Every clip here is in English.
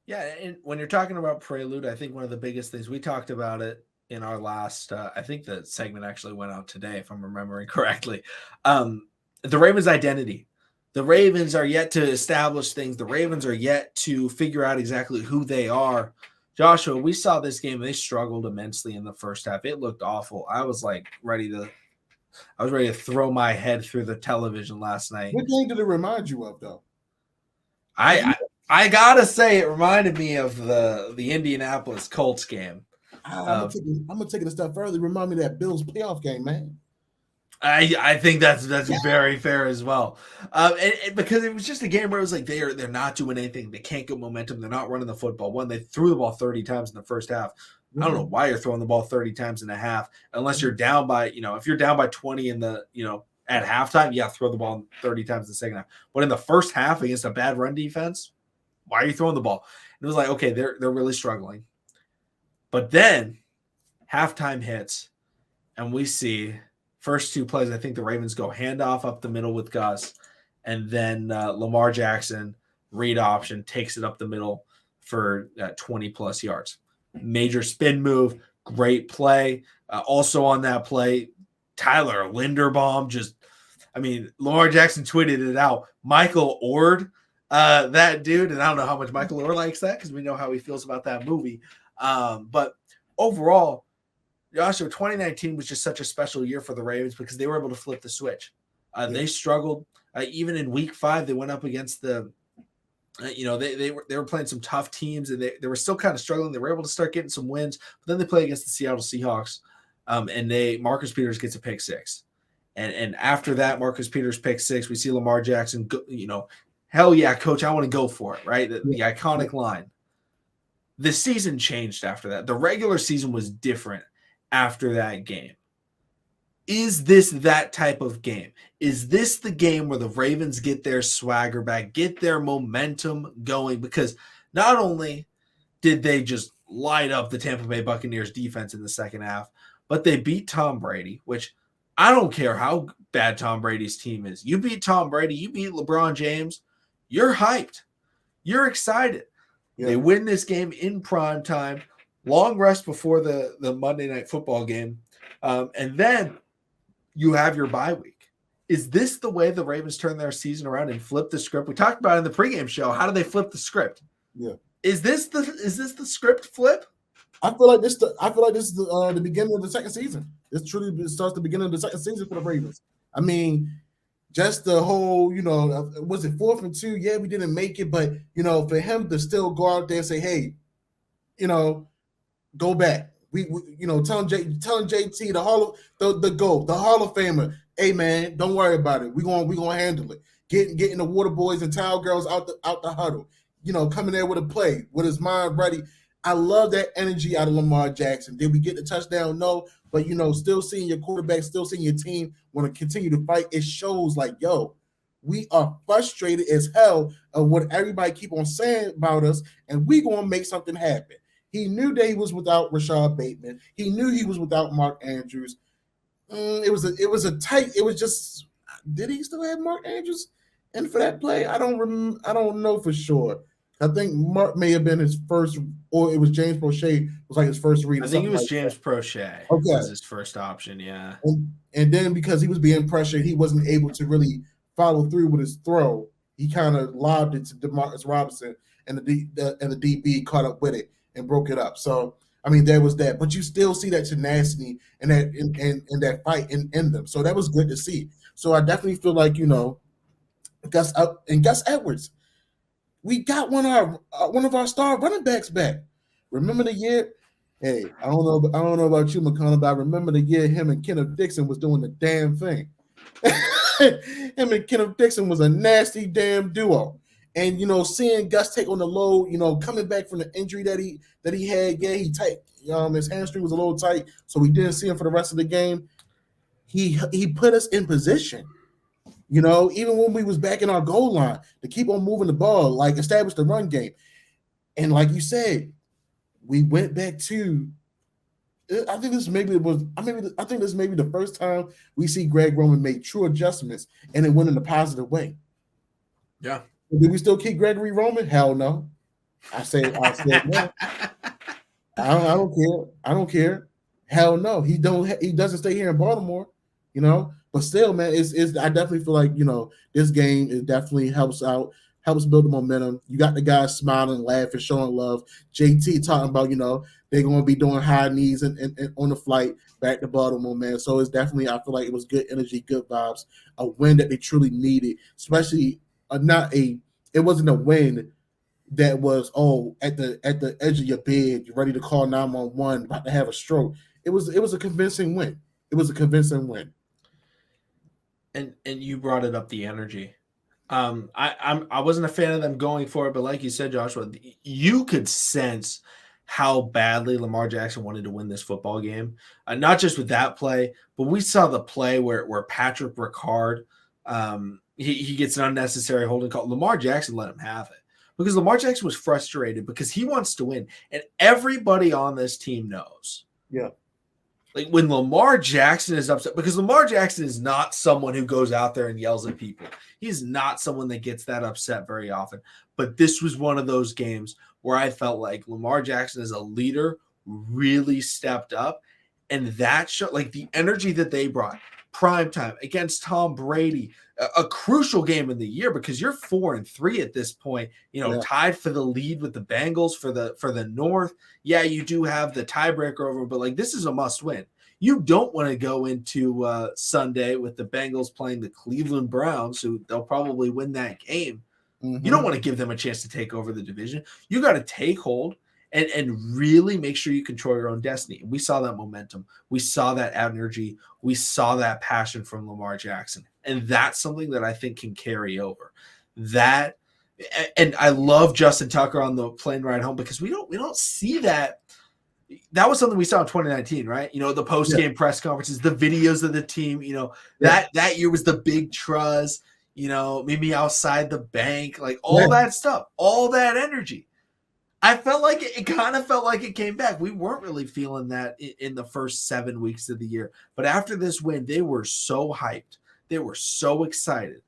Yeah, and when you're talking about Prelude, I think one of the biggest things we talked about it in our last. I think the segment actually went out today, if I'm remembering correctly. Um, the Ravens' identity. The Ravens are yet to establish things. The Ravens are yet to figure out exactly who they are. Joshua, we saw this game. They struggled immensely in the first half. It looked awful. I was ready to throw my head through the television last night. What game did it remind you of, though? I, Because I I gotta say, it reminded me of the Indianapolis Colts game. I'm gonna Uh, take it. I'm gonna take it a step further. Remind me of that Bills playoff game, man. I think that's very fair as well, and because it was just a game where it was like they're not doing anything. They can't get momentum. They're not running the football. One, they threw the ball 30 times in the first half. I don't know why you're throwing the ball 30 times in a half unless you're down by, if you're down by 20 in the, at halftime, yeah, throw the ball 30 times in the second half. But in the first half against a bad run defense, why are you throwing the ball? And it was like, okay, they're really struggling. But then halftime hits, and we see first two plays. I think the Ravens go handoff up the middle with Gus, and then Lamar Jackson read option takes it up the middle for 20 plus yards. Major spin move, great play. Also on that play, Tyler Linderbaum Lamar Jackson tweeted it out. Michael Ord, that dude, and I don't know how much Michael Ord likes that because we know how he feels about that movie. But overall, Joshua, 2019 was just such a special year for the Ravens because they were able to flip the switch. They struggled even in Week 5. They went up against the, they were playing some tough teams and they were still kind of struggling. They were able to start getting some wins, but then they play against the Seattle Seahawks, and Marcus Peters gets a pick six, and after that Marcus Peters pick six, we see Lamar Jackson go, hell yeah, coach, I want to go for it, right? The iconic line. The season changed after that. The regular season was different after that game. Is this that type of game? Is this the game where the Ravens get their swagger back, get their momentum going? Because not only did they just light up the Tampa Bay Buccaneers defense in the second half, but they beat Tom Brady, which I don't care how bad Tom Brady's team is. You beat Tom Brady, you beat LeBron James, you're hyped. You're excited. Yeah. They win this game in prime time, long rest before the Monday Night Football game. And then you have your bye week. Is this the way the Ravens turn their season around and flip the script? We talked about it in the pregame show. How do they flip the script? Yeah. Is this the script flip? I feel like this is the beginning of the second season. This truly starts the beginning of the second season for the Ravens. I mean, just the whole, was it 4th and 2? Yeah, we didn't make it, but for him to still go out there and say, hey, go back. We telling JT the Hall of the Hall of Famer, hey man, don't worry about it. We gonna handle it. Getting the water boys and towel girls out the huddle. Coming there with a play, with his mind ready. I love that energy out of Lamar Jackson. Did we get the touchdown? No, but still seeing your quarterback, still seeing your team want to continue to fight. It shows like, yo, we are frustrated as hell of what everybody keep on saying about us, and we gonna make something happen. He knew that he was without Rashod Bateman. He knew he was without Mark Andrews. It was a tight. It was just. Did he still have Mark Andrews in for that play? I don't know for sure. I think Mark may have been his first, or it was James Prochet was like his first read. I think it was James Prochet. Okay, was his first option. Yeah, and then because he was being pressured, he wasn't able to really follow through with his throw. He kind of lobbed it to Demarcus Robinson, and the DB caught up with it and broke it up. So I mean, there was that, but you still see that tenacity and that in that fight in them. So that was good to see. So I definitely feel like Gus Edwards, we got one of our star running backs back. Remember the year? Hey, I don't know about you, McConnell, but I remember the year him and Kenneth Dixon was doing the damn thing. Him and Kenneth Dixon was a nasty damn duo. And seeing Gus take on the load, coming back from the injury that he had, yeah, he tight. His hamstring was a little tight, so we didn't see him for the rest of the game. He put us in position. Even when we was back in our goal line to keep on moving the ball, like establish the run game. And like you said, we went back to. I think this maybe the first time we see Greg Roman make true adjustments and it went in a positive way. Yeah. Did we still keep Gregory Roman? Hell no. I said no. I don't care. I don't care. Hell no. He don't. He doesn't stay here in Baltimore. You know. But still, man, it's. I definitely feel like this game it definitely helps out, helps build the momentum. You got the guys smiling, laughing, showing love. JT talking about they're going to be doing high knees and on the flight back to Baltimore, man. So it's definitely I feel like it was good energy, good vibes, a win that they truly needed, especially not a. It wasn't a win that was at the edge of your bed, you're ready to call 911, about to have a stroke. It was a convincing win. It was a convincing win. And you brought it up, the energy. I wasn't a fan of them going for it, but like you said, Joshua, you could sense how badly Lamar Jackson wanted to win this football game. Not just with that play, but we saw the play where Patrick Ricard he gets an unnecessary holding call. Lamar Jackson let him have it because Lamar Jackson was frustrated because he wants to win, and everybody on this team knows. Yeah. Like when Lamar Jackson is upset, because Lamar Jackson is not someone who goes out there and yells at people. He's not someone that gets that upset very often. But this was one of those games where I felt like Lamar Jackson as a leader really stepped up. And that showed like the energy that they brought. Primetime against Tom Brady, a crucial game in the year because you're 4-3 at this point, tied for the lead with the Bengals for the North. Yeah, you do have the tiebreaker over, but like this is a must win. You don't want to go into Sunday with the Bengals playing the Cleveland Browns, who they'll probably win that game. Mm-hmm. You don't want to give them a chance to take over the division. You got to take hold and really make sure you control your own destiny. We saw that momentum. We saw that energy. We saw that passion from Lamar Jackson. And that's something that I think can carry over. That, and I love Justin Tucker on the plane ride home because we don't see that. That was something we saw in 2019, right? The post-game press conferences, the videos of the team, that year was the big truzz, maybe outside the bank, like all that stuff, all that energy. I felt like it kind of felt like it came back. We weren't really feeling that in the first 7 weeks of the year. But after this win, they were so hyped. They were so excited.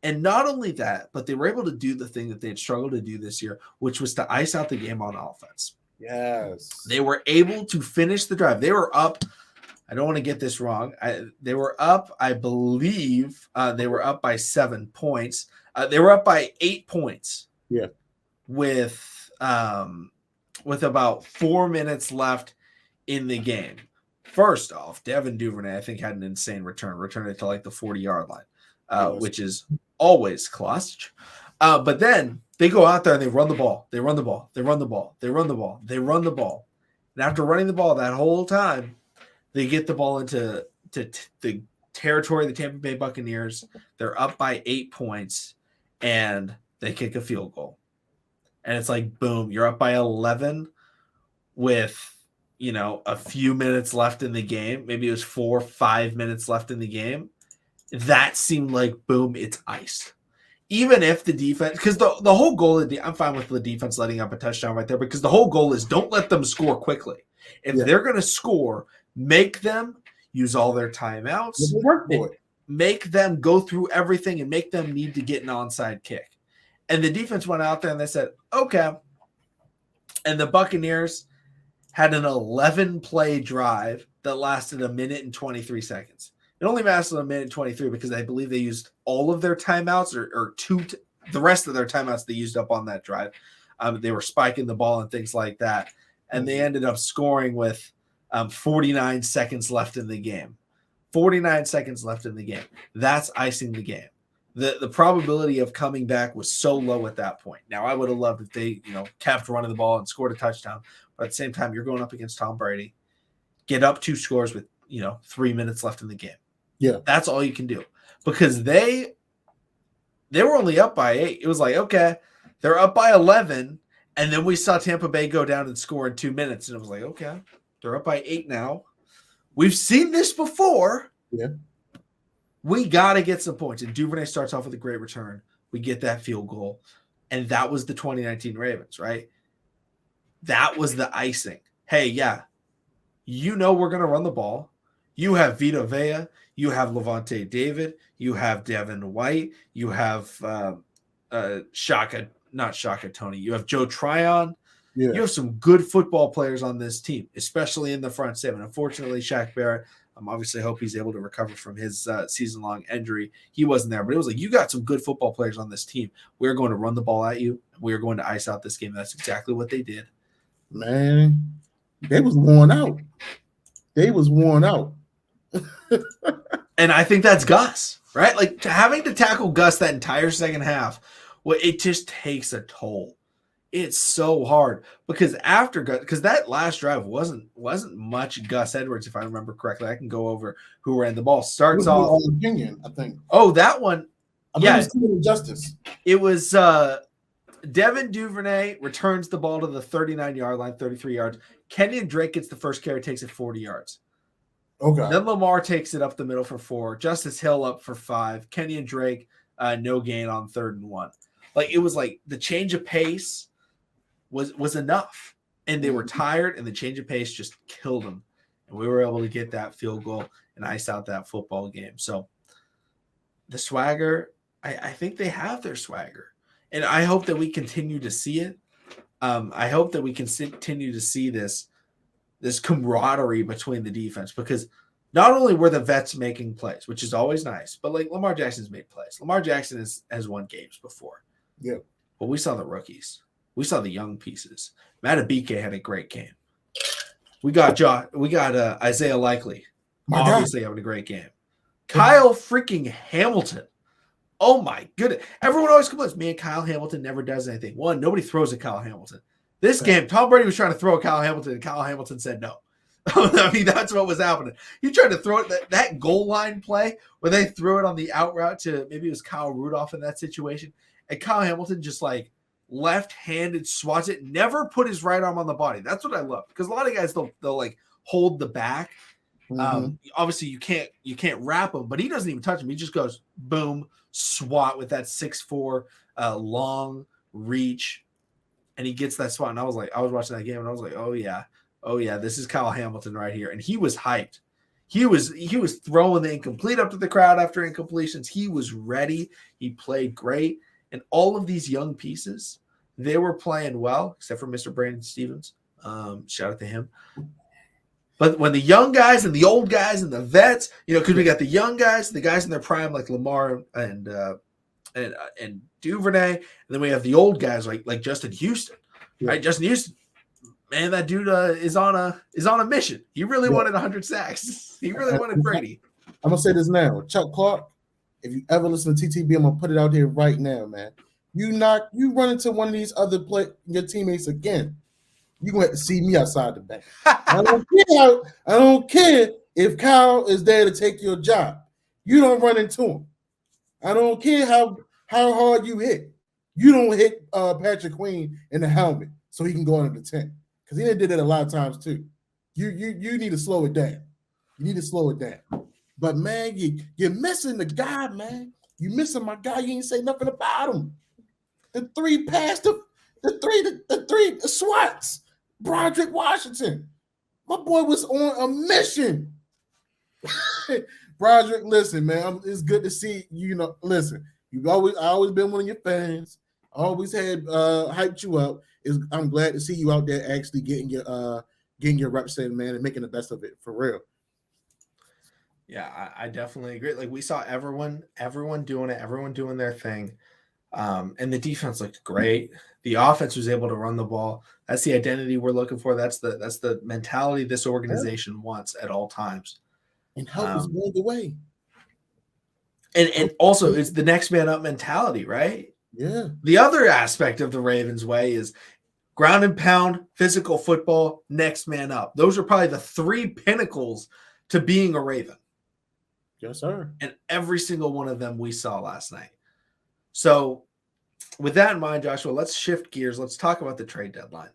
And not only that, but they were able to do the thing that they had struggled to do this year, which was to ice out the game on offense. Yes. They were able to finish the drive. They were up. I don't want to get this wrong. They were up, I believe, they were up by 7 points. They were up by 8 points. Yeah. With about 4 minutes left in the game. First off, Devin Duvernay, I think, had an insane returned it to like the 40-yard line, which is always clutch. But then they go out there and they run the ball. They run the ball. They run the ball. They run the ball. They run the ball. And after running the ball that whole time, they get the ball into the territory of the Tampa Bay Buccaneers. They're up by 8 points, and they kick a field goal. And it's like, boom, you're up by 11 with, a few minutes left in the game. Maybe it was 4 or 5 minutes left in the game. That seemed like, boom, it's iced. Even if the defense, because the whole goal, I'm fine with the defense letting up a touchdown right there, because the whole goal is don't let them score quickly. If they're going to score, make them use all their timeouts. Make them go through everything and make them need to get an onside kick. And the defense went out there and they said, okay. And the Buccaneers had an 11-play drive that lasted 1 minute and 23 seconds. It only lasted 1 minute and 23 because I believe they used all of their timeouts or the rest of their timeouts they used up on that drive. They were spiking the ball and things like that. And they ended up scoring with 49 seconds left in the game. 49 seconds left in the game. That's icing the game. The probability of coming back was so low at that point. Now, I would have loved if they, kept running the ball and scored a touchdown. But at the same time, you're going up against Tom Brady. Get up 2 scores with, 3 minutes left in the game. Yeah. That's all you can do. Because they were only up by 8. It was like, okay, they're up by 11. And then we saw Tampa Bay go down and score in 2 minutes. And it was like, okay, they're up by 8 now. We've seen this before. Yeah. We got to get some points. And Duvernay starts off with a great return. We get that field goal. And that was the 2019 Ravens, right? That was the icing. Hey, yeah, we're going to run the ball. You have Vita Vea. You have Levante David. You have Devin White. You have Shaka not Shaka Tony. You have Joe Tryon. Yeah. You have some good football players on this team, especially in the front seven. Unfortunately, Shaq Barrett, obviously hope he's able to recover from his season-long injury. He wasn't there, but it was like, you got some good football players on this team. We're going to run the ball at you. We're going to ice out this game. That's exactly what they did. Man, they was worn out. They was worn out. And I think that's Gus, right? Like, having to tackle Gus that entire second half, well, it just takes a toll. It's so hard because after Gus, because that last drive wasn't much Gus Edwards, if I remember correctly. I can go over who ran the ball. Starts off opinion, I think. Oh, that one. Yeah, it was Justice. It was Devin Duvernay returns the ball to the 39-yard line, 33 yards. Kenyon Drake gets the first carry, takes it 40 yards. Okay. Then Lamar takes it up the middle for 4. Justice Hill up for 5. Kenyon Drake, no gain on 3rd and 1. Like, it was like the change of pace was enough. And they were tired, and the change of pace just killed them. And we were able to get that field goal and ice out that football game. So the swagger, I think they have their swagger. And I hope that we continue to see it. I hope that we can continue to see this camaraderie between the defense, because not only were the vets making plays, which is always nice, but like Lamar Jackson's made plays. Lamar Jackson has won games before. Yeah. But we saw the rookies. We saw the young pieces. Matabike had a great game. We got Isaiah Likely, obviously having a great game. Kyle freaking Hamilton. Oh my goodness. Everyone always complains, man, Kyle Hamilton never does anything. One, nobody throws at Kyle Hamilton. This game, Tom Brady was trying to throw at Kyle Hamilton, and Kyle Hamilton said no. I mean, that's what was happening. He tried to throw it, that goal line play where they threw it on the out route to, maybe it was Kyle Rudolph in that situation, and Kyle Hamilton just like left-handed swats it, never put his right arm on the body. That's what I love, because a lot of guys, they'll like hold the back. Obviously you can't wrap him, but he doesn't even touch him. He just goes boom, swat with that 6'4" long reach, and he gets that swat. And I was watching that game, and I was like, oh yeah, this is Kyle Hamilton right here. And he was hyped. He was throwing the incomplete up to the crowd after incompletions. He was ready. He played great. And all of these young pieces, they were playing well, except for Mr. Brandon Stevens. Shout out to him. But when the young guys and the old guys and the vets, because we got the young guys, the guys in their prime like Lamar and Duvernay, and then we have the old guys like Justin Houston, right? Justin Houston, man, that dude is on a mission. He really wanted 100 sacks. He really wanted Brady. I'm gonna say this now, Chuck Clark. If you ever listen to TTB, I'm gonna put it out here right now, man. You run into one of these other your teammates again, you're gonna have to see me outside the bank. I don't care if Kyle is there to take your job. You don't run into him. I don't care how hard you hit. You don't hit Patrick Queen in the helmet so he can go under the tent, because he did it a lot of times too. You need to slow it down. You need to slow it down. But man, you're missing the guy, man. You missing my guy. You ain't say nothing about him. The 3 passed the 3 swats. Broderick Washington. My boy was on a mission. Broderick, listen, man. It's good to see you. Listen, I always been one of your fans. Always had hyped you up. I'm glad to see you out there actually getting your reps in, man, and making the best of it for real. Yeah, I definitely agree. Like, we saw everyone doing it, everyone doing their thing. And the defense looked great. The offense was able to run the ball. That's the identity we're looking for. That's the mentality this organization wants at all times. And help is going the way. And also, it's the next man up mentality, right? Yeah. The other aspect of the Ravens way is ground and pound, physical football, next man up. Those are probably the 3 pinnacles to being a Raven. Yes, sir. And every single one of them we saw last night. So with that in mind, Joshua, let's shift gears. Let's talk about the trade deadline.